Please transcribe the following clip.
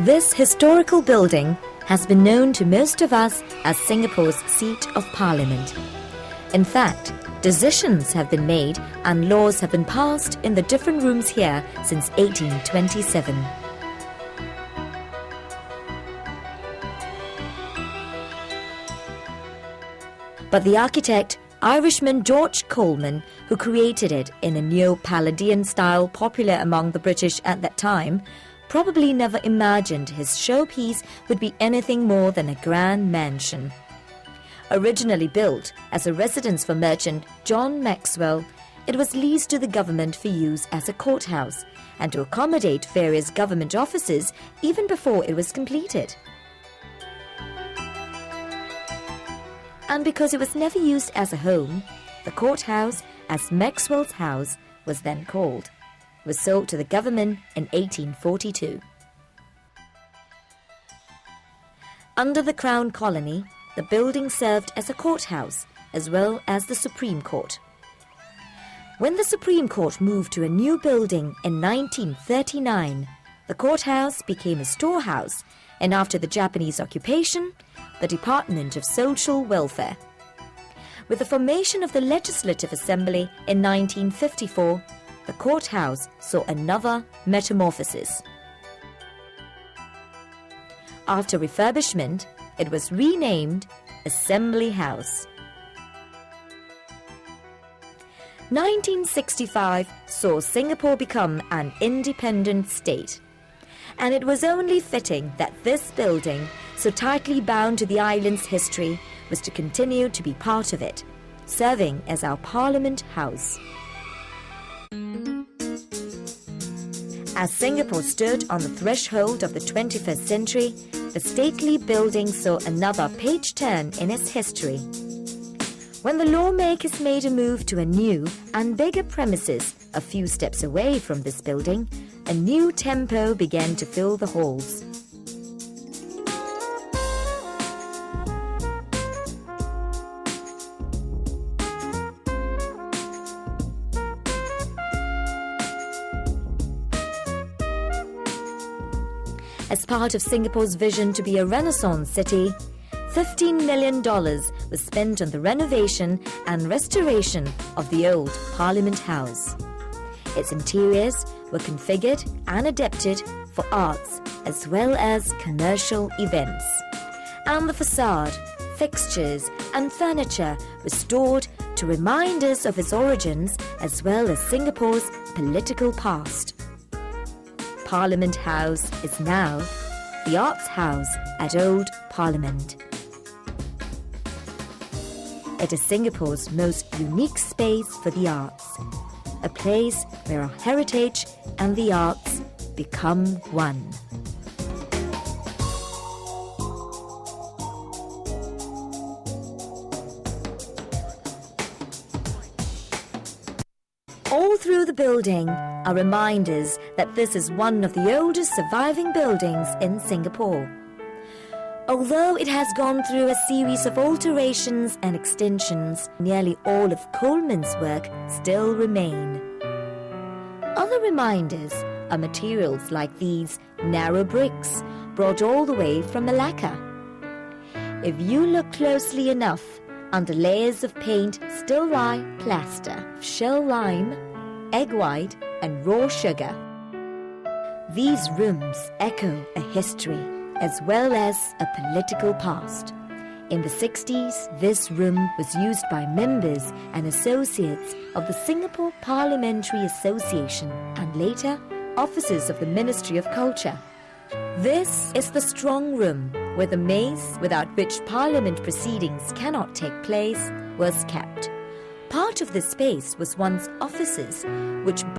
This historical building has been known to most of us as Singapore's seat of parliament. In fact, decisions have been made and laws have been passed in the different rooms here since 1827. But the architect, Irishman George Coleman, who created it in a neo-Palladian style popular among the British at that time, probably never imagined his showpiece would be anything more than a grand mansion. Originally built as a residence for merchant John Maxwell, it was leased to the government for use as a courthouse and to accommodate various government offices even before it was completed. And because it was never used as a home, the courthouse, as Maxwell's House was then called, was sold to the government in 1842. Under the Crown Colony, the building served as a courthouse as well as the Supreme Court. When the Supreme Court moved to a new building in 1939, the courthouse became a storehouse, and after the Japanese occupation, the Department of Social Welfare. With the formation of the Legislative Assembly in 1954, the courthouse saw another metamorphosis. After refurbishment, it was renamed Assembly House. 1965 saw Singapore become an independent state, and it was only fitting that this building, so tightly bound to the island's history, was to continue to be part of it, serving as our Parliament House. As Singapore stood on the threshold of the 21st century, the stately building saw another page turn in its history. When the lawmakers made a move to a new and bigger premises a few steps away from this building, a new tempo began to fill the halls. As part of Singapore's vision to be a Renaissance city, $15 million was spent on the renovation and restoration of the old Parliament House. Its interiors were configured and adapted for arts as well as commercial events, and the facade, fixtures and furniture restored to remind us of its origins as well as Singapore's political past. Parliament House is now the Arts House at Old Parliament. It is Singapore's most unique space for the arts, a place where our heritage and the arts become one. All through the building are reminders that this is one of the oldest surviving buildings in Singapore. Although it has gone through a series of alterations and extensions, nearly all of Coleman's work still remain. Other reminders are materials like these narrow bricks brought all the way from Malacca. If you look closely enough, under layers of paint still lie plaster, shell lime, egg white and raw sugar. These rooms echo a history as well as a political past. In the 60s, this room was used by members and associates of the Singapore Parliamentary Association and later officers of the Ministry of Culture. This is the strong room where the mace without which Parliament proceedings cannot take place was kept. Part of this space was once offices, which